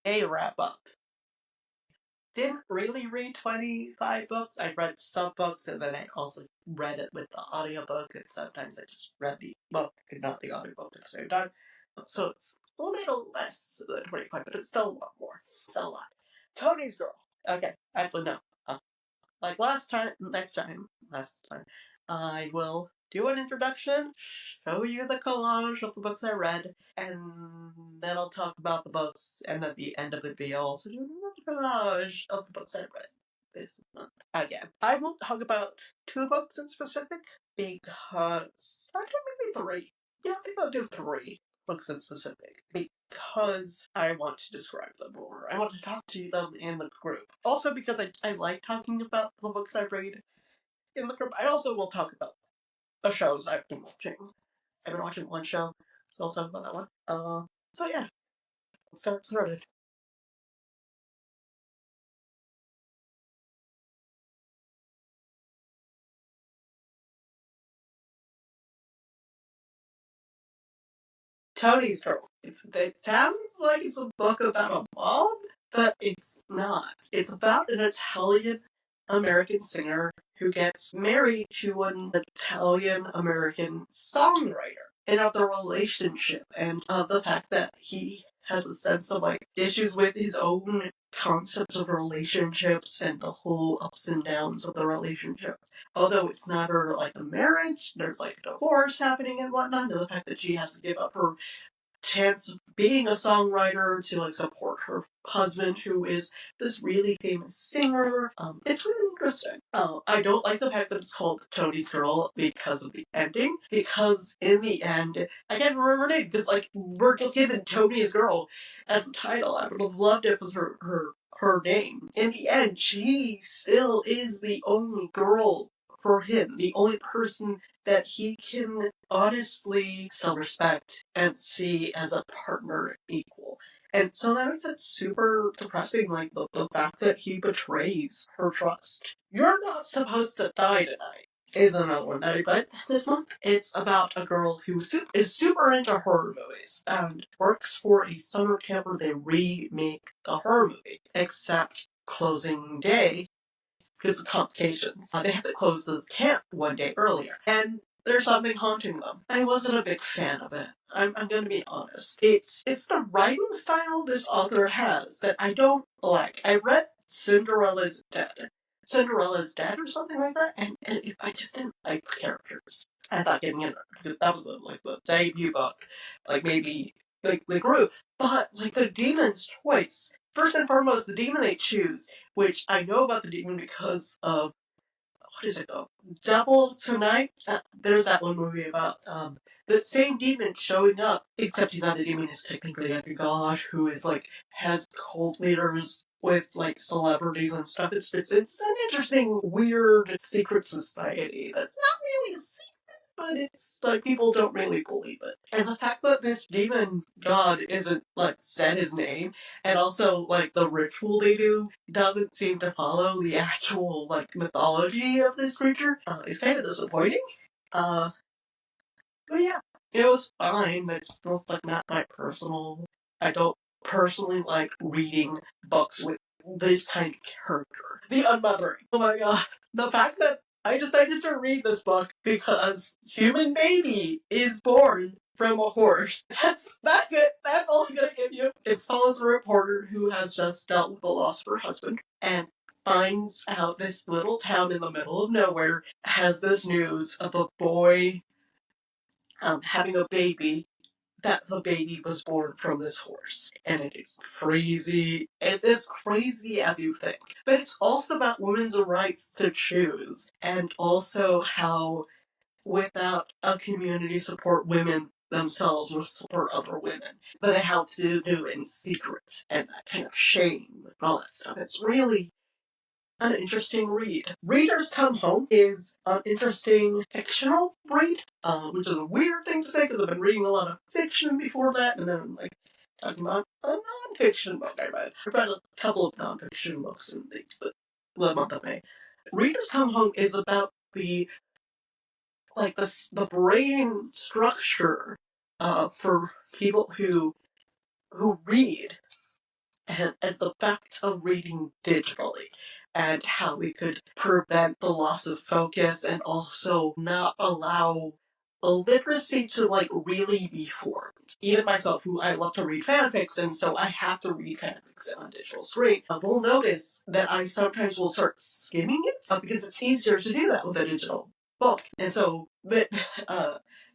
a wrap up. Didn't really read 25 books. I read some books and then I also read it with the audiobook, and sometimes I just read the book and not the audiobook at the same time. So it's a little less than 25, but it's still a lot more. Still a lot. Tony's Girl. Okay, actually, no. Like last time, I will do an introduction, show you the collage of the books I read, and then I'll talk about the books, and at the end of the video, I'll also do another collage of the books I read this month. Again, I won't talk about two books in specific, because, actually maybe three. Yeah, I think I'll do three books in specific, because I want to describe them more. I want to talk to them in the group. Also because I like talking about the books I read in the group. I also will talk about the shows I've been watching. I've been watching one show, so I'll talk about that one. So yeah, let's get started. Tony's Girl. It sounds like it's a book about a mom, but it's not. It's about an Italian American singer who gets married to an Italian American songwriter, and of the relationship and of the fact that he has a sense of like issues with his own concepts of relationships and the whole ups and downs of the relationship. Although it's never like a marriage, there's like a divorce happening and whatnot, and the fact that she has to give up her chance of being a songwriter to like support her husband, who is this really famous singer. It's really interesting. I don't like the fact that it's called Tony's Girl because of the ending. Because in the end, I can't remember her name because like we're just given Tony's Girl as the title. I would have loved if it was her name. In the end, she still is the only girl for him, the only person that he can honestly self-respect and see as a partner equal. And so that makes it super depressing, like the fact that he betrays her trust. You're Not Supposed to Die Tonight is another one that I read this month. It's about a girl who is super into horror movies and works for a summer camp where they remake the horror movie, except closing day, because of complications, they have to close the camp one day earlier. And there's something haunting them. I wasn't a big fan of it. I'm going to be honest. It's the writing style this author has that I don't like. I read Cinderella's Dead. Cinderella's Dead or something like that, and I just didn't like the characters. I thought getting in that was like the debut book, like maybe like the group, but like the demon's choice. First and foremost, the demon they choose, which I know about the demon because of what is it though? Devil Tonight. There's that one movie about the same demon showing up, except he's not a demon. He's technically like a god who is like has cult leaders with like celebrities and stuff. It's an interesting, weird secret society that's not really a secret, but it's like people don't really believe it. And the fact that this demon god isn't like said his name, and also like the ritual they do doesn't seem to follow the actual like mythology of this creature, is kind of disappointing. Uh, but yeah, it was fine. It's just like not my personal. I don't personally like reading books with this kind of character. The Unmothering. Oh my god. The fact that I decided to read this book because human baby is born from a horse. That's it. That's all I'm gonna give you. It follows a reporter who has just dealt with the loss of her husband and finds out this little town in the middle of nowhere has this news of a boy having a baby, that the baby was born from this horse. And it is crazy. It's as crazy as you think. But it's also about women's rights to choose. And also how, without a community support, women themselves will support other women. But they have to do it in secret. And that kind of shame and all that stuff. It's really an interesting read. Readers Come Home is an interesting fictional read, which is a weird thing to say because I've been reading a lot of fiction before that, and then like talking about a non-fiction book I read. I've read a couple of non-fiction books and things that the month of May. Readers Come Home is about the brain structure for people who read and the fact of reading digitally and how we could prevent the loss of focus and also not allow illiteracy to really be formed. Even myself, who I love to read fanfics, and so I have to read fanfics on a digital screen, will notice that I sometimes will start skimming it because it's easier to do that with a digital book. And so, but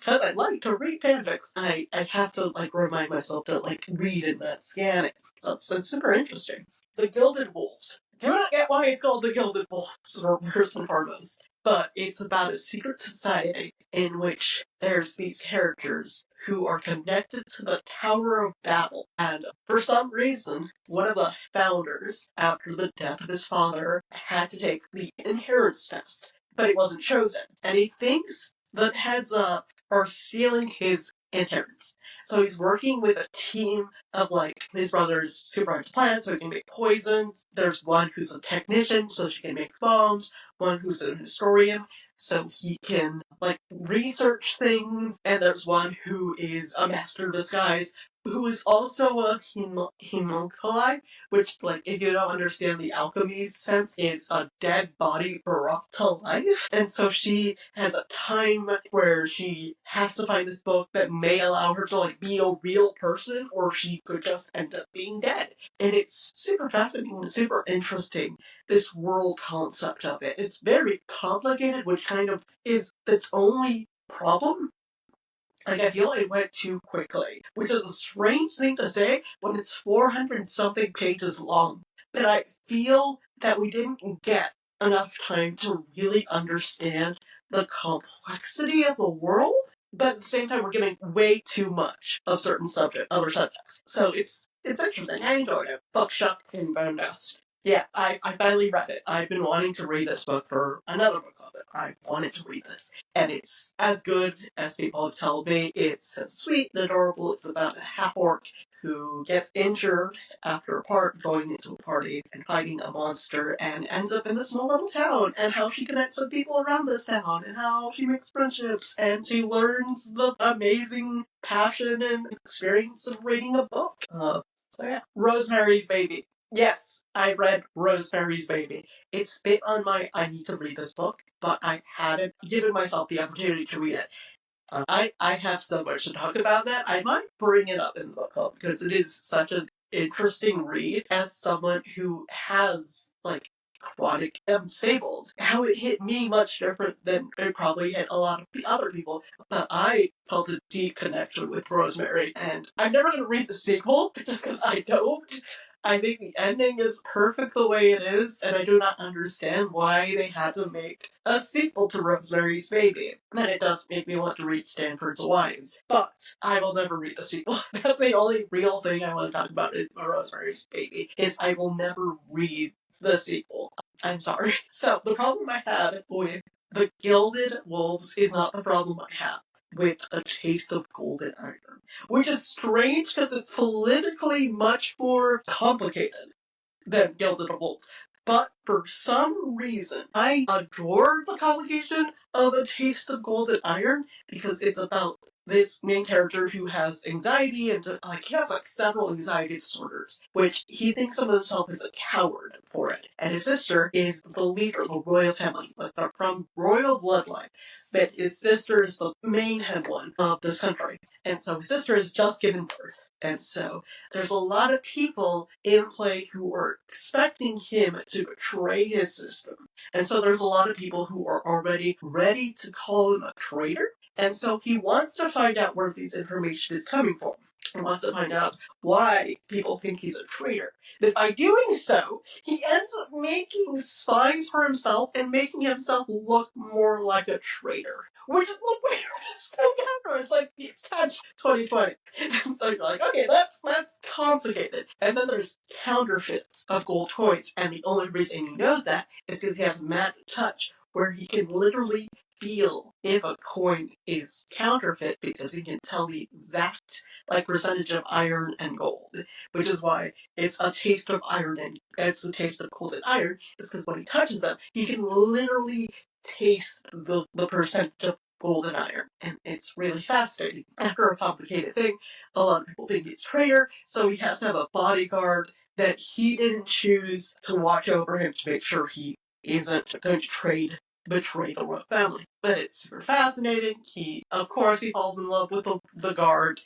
because I like to read fanfics, I have to remind myself to read and not scan it. So it's super interesting. The Gilded Wolves. Do not get why it's called the Gilded Wolves, first and foremost. But it's about a secret society in which there's these characters who are connected to the Tower of Babel. And for some reason, one of the founders, after the death of his father, had to take the inheritance test. But he wasn't chosen. And he thinks the heads up are stealing his inheritance. So he's working with a team of his brother's super into plants, so he can make poisons. There's one who's a technician, so she can make bombs. One who's an historian, so he can research things. And there's one who is a master of disguise, who is also a homunculi, which, if you don't understand the alchemy sense, is a dead body brought to life. And so she has a time where she has to find this book that may allow her to, be a real person, or she could just end up being dead. And it's super fascinating and super interesting, this world concept of it. It's very complicated, which kind of is its only problem. I feel it went too quickly, which is a strange thing to say when it's 400 something pages long. But I feel that we didn't get enough time to really understand the complexity of the world, but at the same time we're giving way too much of other subjects. So it's interesting. I enjoyed it. Buckshot and Bone Dust. Yeah, I finally read it. I've been wanting to read this book for another book club. I wanted to read this. And it's as good as people have told me. It's so sweet and adorable. It's about a half-orc who gets injured after going into a party and fighting a monster and ends up in this small little town, and how she connects with people around this town, and how she makes friendships, and she learns the amazing passion and experience of reading a book. So yeah. Rosemary's Baby. Yes, I read Rosemary's Baby. It's been on my I need to read this book, but I hadn't given myself the opportunity to read it. I have so much to talk about that. I might bring it up in the book club because it is such an interesting read as someone who has chronic disabled. How it hit me much different than it probably hit a lot of other people. But I felt a deep connection with Rosemary, and I'm never going to read the sequel just because I don't. I think the ending is perfect the way it is, and I do not understand why they had to make a sequel to Rosemary's Baby. And it does make me want to read Stanford's Wives, but I will never read the sequel. That's the only real thing I want to talk about in Rosemary's Baby, is I will never read the sequel. I'm sorry. So, the problem I had with The Gilded Wolves is not the problem I have with A Taste of Golden Iron, which is strange because it's politically much more complicated than Gilded Wolves. But for some reason, I adore the complication of A Taste of Golden Iron because it's about this main character who has anxiety and he has several anxiety disorders, which he thinks of himself as a coward for it. And his sister is the leader of the royal family, they're from royal bloodline. But his sister is the main head one of this country. And so his sister has just given birth. And so there's a lot of people in play who are expecting him to betray his system. And so there's a lot of people who are already ready to call him a traitor. And so he wants to find out where this information is coming from. He wants to find out why people think he's a traitor. But by doing so, he ends up making spies for himself and making himself look more like a traitor. Which is the weirdest thing ever. It's catch 2020. And so you're okay, that's complicated. And then there's counterfeits of gold coins, and the only reason he knows that is because he has magic touch, where he can literally feel if a coin is counterfeit because he can tell the exact percentage of iron and gold, which is why it's a taste of iron and it's a taste of gold and iron. It's because when he touches them, he can literally taste the percentage of gold and iron, and it's really fascinating. After a complicated thing, a lot of people think he's a traitor, so he has to have a bodyguard that he didn't choose to watch over him to make sure he isn't going to betray the royal family. But it's super fascinating. Of course, he falls in love with the guard.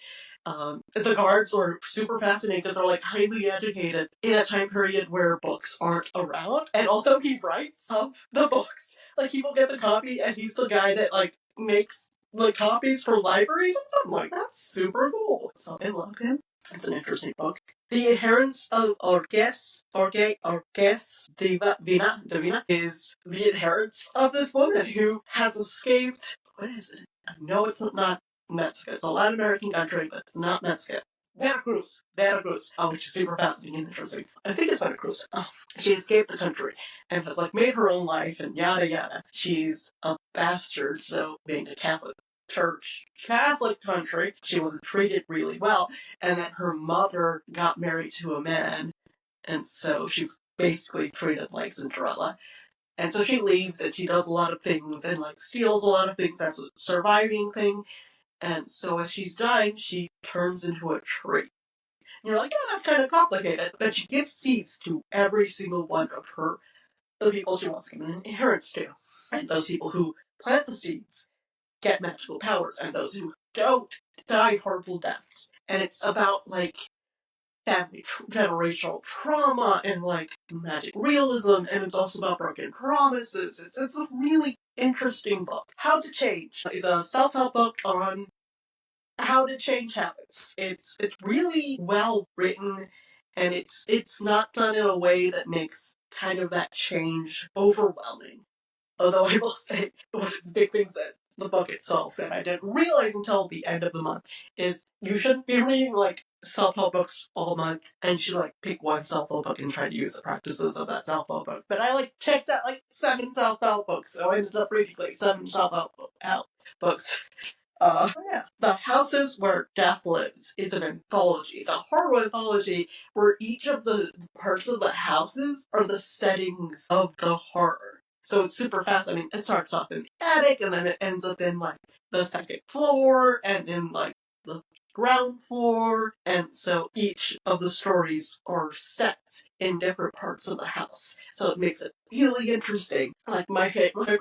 The guards are super fascinating because they're like highly educated in a time period where books aren't around. And also he writes of the books. Like people get the copy and he's the guy that like makes the copies for libraries and something like that. That's super cool. So I love him. It's an interesting book. The Adherents of Divina is the adherents of this woman who has escaped. What is it? I know it's not Mexico. It's a Latin American country, but it's not Mexico. Veracruz, which is super fascinating and interesting. I think it's Veracruz. She escaped the country and has like made her own life and yada yada. She's a bastard, so being a Catholic country, she wasn't treated really well, and then her mother got married to a man, and so she was basically treated like Cinderella. And so she leaves and she does a lot of things and like steals a lot of things as a surviving thing. And so as she's dying, she turns into a tree. And you're like, oh, that's kind of complicated. But she gives seeds to every single one of the people she wants to give an inheritance to. And those people who plant the seeds get magical powers, and those who don't die horrible deaths. And it's about like family generational trauma and like magic realism, and it's also about broken promises. It's a really interesting book. How to Change is a self-help book on how to change habits. It's really well written, and it's not done in a way that makes kind of that change overwhelming. Although I will say, one of the big things that the book itself, that I didn't realize until the end of the month, is you shouldn't be reading, like, self-help books all month, and you should, like, pick one self-help book and try to use the practices of that self-help book. But I, like, checked out, like, 7 self-help books, so I ended up reading, like, 7 self-help books. Yeah. The Houses Where Death Lives is an anthology. It's a horror anthology where each of the parts of the houses are the settings of the horror. So it's super fascinating. It starts off in the attic, and then it ends up in, like, the second floor, and in, like, the ground floor, and so each of the stories are set in different parts of the house. So it makes it really interesting. Like the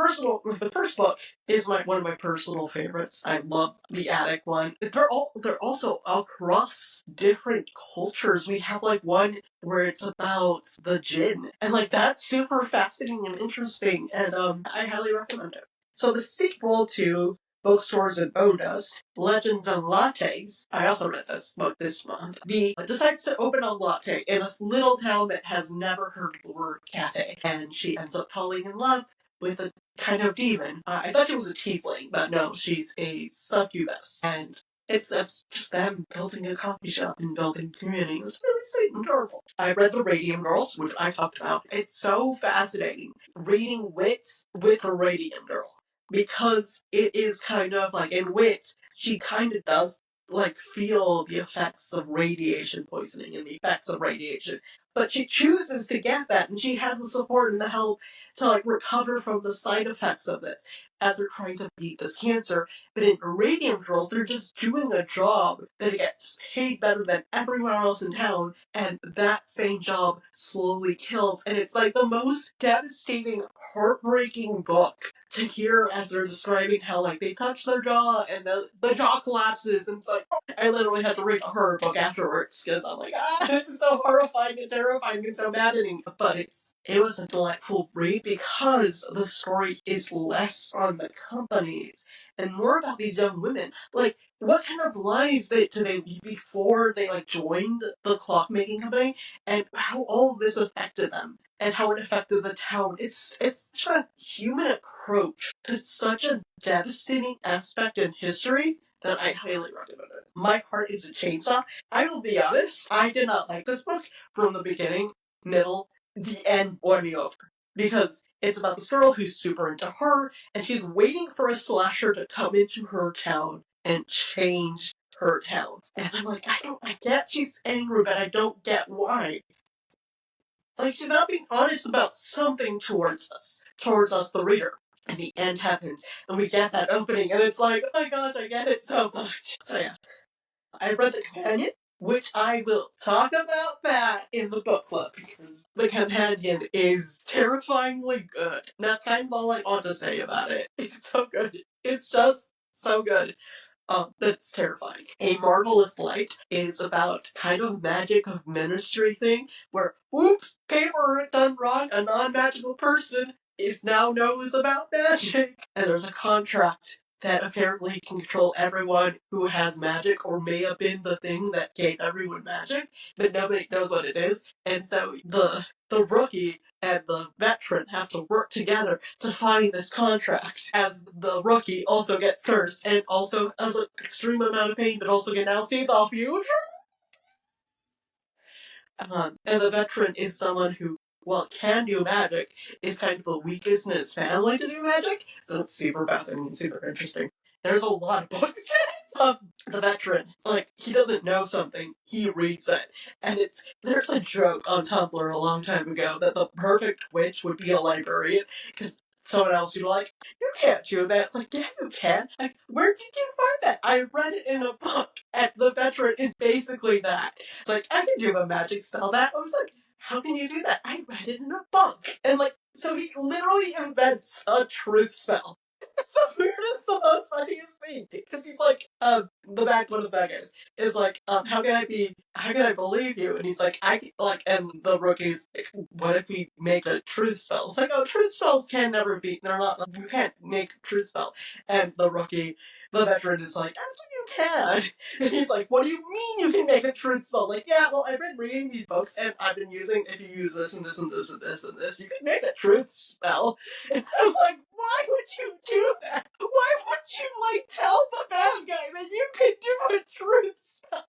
first book is one of my personal favorites. I love the attic one. They're also across different cultures. We have like one where it's about the jinn, and like that's super fascinating and interesting, and I highly recommend it. So the sequel to Bookstores and Bodas, Legends and Lattes. I also read this book this month. V decides to open a latte in a little town that has never heard the word cafe, and she ends up falling in love with a kind of demon. I thought she was a tiefling, but no, she's a succubus, and it's just them building a coffee shop and building community. It's really sweet and adorable. I read The Radium Girls, which I talked about. It's so fascinating reading wits with the Radium Girl, because it is kind of like in Wit, she kind of does like feel the effects of radiation poisoning and the effects of radiation, but she chooses to get that, and she has the support and the help to like recover from the side effects of this as they're trying to beat this cancer. But in Radium Girls, they're just doing a job that gets paid better than everywhere else in town, and that same job slowly kills. And it's like the most devastating, heartbreaking book to hear as they're describing how like they touch their jaw and the jaw collapses, and it's like, I literally had to read a horror book afterwards because I'm like, this is so horrifying and terrifying and so maddening. But it was a delightful read because the story is less on the companies and more about these young women. Like, what kind of lives do they lead before they like joined the clockmaking company, and how all of this affected them, and how it affected the town. It's such a human approach to such a devastating aspect in history that I highly recommend it. My Heart is a Chainsaw. I will be honest, I did not like this book from the beginning, middle, the end won me over. Because it's about this girl who's super into horror, and she's waiting for a slasher to come into her town and change her town. And I'm like, I get she's angry, but I don't get why. Like, she's not being honest about something towards us, the reader. And the end happens, and we get that opening, and it's like, oh my gosh, I get it so much. So yeah. I read The Companion. which I will talk about that in the book club, because the companion is terrifyingly good. That's kind of all I want to say about it. It's so good. It's just so good. That's terrifying. A Marvelous Light is about kind of magic of ministry thing where, whoops, paper done wrong, a non-magical person is now knows about magic. And there's a contract that apparently can control everyone who has magic or may have been the thing that gave everyone magic, but nobody knows what it is. And so the rookie and the veteran have to work together to find this contract, as the rookie also gets cursed and also has an extreme amount of pain, but also can now see the future. And the veteran is someone who, well, can do magic, is kind of the weakest in his family to do magic, so it's super fascinating and super interesting. There's a lot of books the veteran, like, he doesn't know something, he reads it. And there's a joke on Tumblr a long time ago that the perfect witch would be a librarian, because someone else would be like, you can't do that. It's like, yeah, you can. Like, where did you find that? I read it in a book, and the veteran is basically that. It's like, I can do a magic spell that. I was like, how can you do that? I read it in a book. And like, so he literally invents a truth spell. It's the weirdest, the most funniest thing. Because he's like, one of the bad guys is like, how can I believe you? And he's like, and the rookie's like, what if we make a truth spell? It's like, oh, truth spells can never be, you can't make a truth spell. And the veteran is like, actually you can. And he's like, what do you mean you can make a truth spell? Like, yeah, well, I've been reading these books and I've been using, if you use this and this and this and this and this, you can make a truth spell. And I'm like, why would you do that? Why would you, like, tell the bad guy that you could do a truth spell?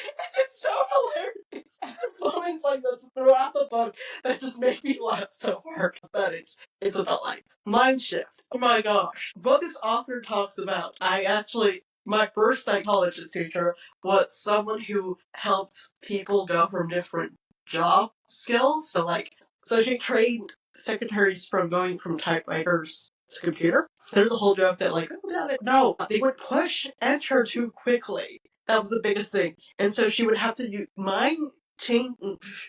And it's so hilarious. And there are moments like this throughout the book that just make me laugh so hard. But it's about, like, mind shift. Oh my gosh. What this author talks about, my first psychologist teacher was someone who helped people go from different job skills. So she trained secretaries from going from typewriters to computer. There's a whole joke that, like, no, they would push enter too quickly. That was the biggest thing. And so she would have to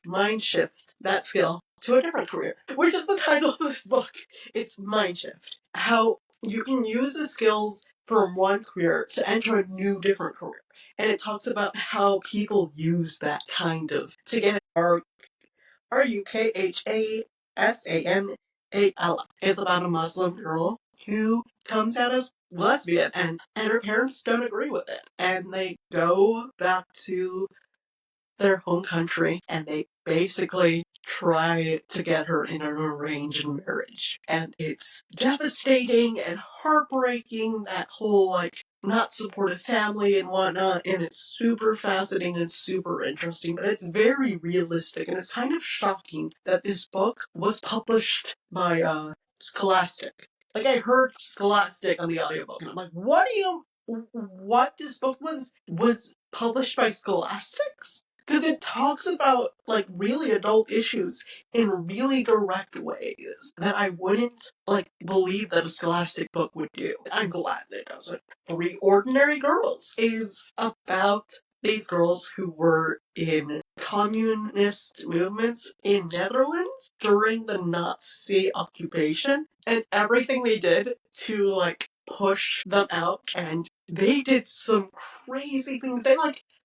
mind shift that skill to a different career, which is the title of this book. It's Mind Shift. How you can use the skills from one career to enter a new, different career. And it talks about how people use that kind of to get Rukhasanal. It's about a Muslim girl who comes out as lesbian, and her parents don't agree with it. And they go back to their home country and they basically try to get her in an arranged marriage. And it's devastating and heartbreaking, that whole, like, not supportive family and whatnot, and it's super fascinating and super interesting, but it's very realistic, and it's kind of shocking that this book was published by Scholastic. Like, I heard Scholastic on the audiobook, and I'm like, what this book was published by Scholastics? Because it talks about, like, really adult issues in really direct ways that I wouldn't, like, believe that a Scholastic book would do. I'm glad that it does it. Three Ordinary Girls is about these girls who were in communist movements in Netherlands during the Nazi occupation, and everything they did to, like, push them out, and they did some crazy things.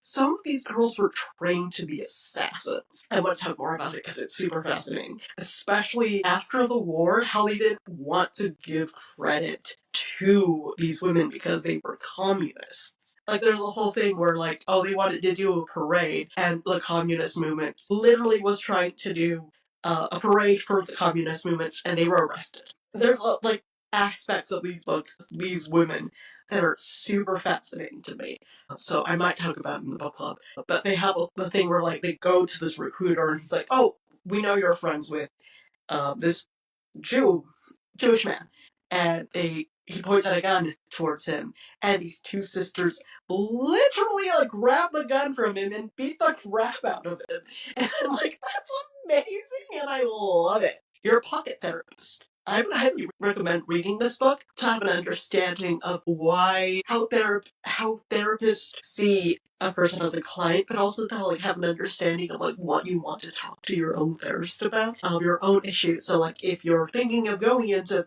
Some of these girls were trained to be assassins. I want to talk more about it because it's super fascinating. Especially after the war, how they didn't want to give credit to these women because they were communists. Like, there's a whole thing where, like, they wanted to do a parade, and the communist movement literally was trying to do a parade for the communist movements, and they were arrested. There's, like, aspects of these books, these women, that are super fascinating to me. So I might talk about it in the book club. But they have the thing where, like, they go to this recruiter and he's like, oh, we know you're friends with this Jewish man. And he points out a gun towards him. And these two sisters literally, like, grab the gun from him and beat the crap out of him. And I'm like, that's amazing and I love it. You're a pocket therapist. therapist. I would highly recommend reading this book to have an understanding of how therapists see a person as a client, but also to like have an understanding of like what you want to talk to your own therapist about, your own issues. So like if you're thinking of going into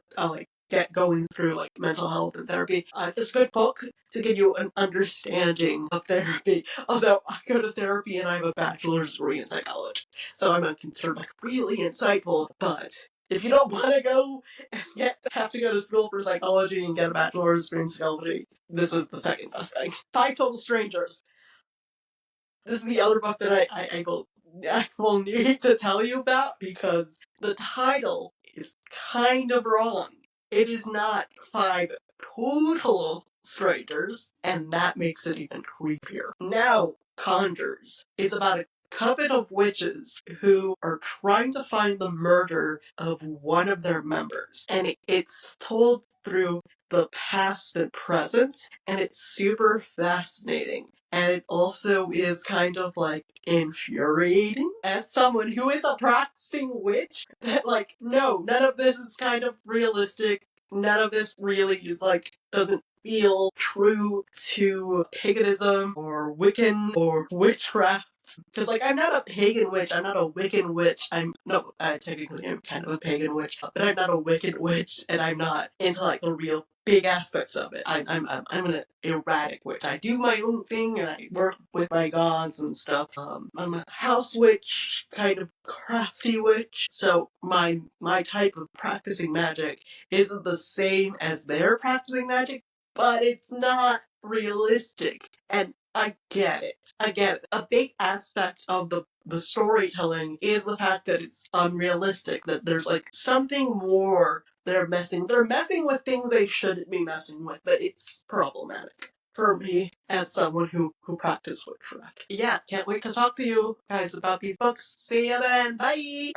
going through like mental health and therapy, it's a good book to give you an understanding of therapy. Although I go to therapy and I have a bachelor's degree in psychology, so I'm considered like really insightful, but if you don't want to go and have to go to school for psychology and get a bachelor's degree in psychology, this is the second best thing. Five Total Strangers. This is the other book that I will need to tell you about because the title is kind of wrong. It is not Five Total Strangers, and that makes it even creepier. Now, Conjures. It's about a coven of witches who are trying to find the murder of one of their members. And it's told through the past and present, and it's super fascinating. And it also is kind of like infuriating as someone who is a practicing witch that like, no, none of this is kind of realistic. None of this really is like, doesn't feel true to paganism or Wiccan or witchcraft. Because, like, I'm not a pagan witch, I'm not a Wiccan witch, technically I'm kind of a pagan witch, but I'm not a Wiccan witch, and I'm not into, like, the real big aspects of it. I'm an erratic witch. I do my own thing, and I work with my gods and stuff. I'm a house witch, kind of crafty witch, so my type of practicing magic isn't the same as their practicing magic, but it's not realistic. And I get it. A big aspect of the storytelling is the fact that it's unrealistic, that there's like something more they're messing with things they shouldn't be messing with, but it's problematic for me as someone who practices witchcraft. Yeah, can't wait to talk to you guys about these books. See you then. Bye!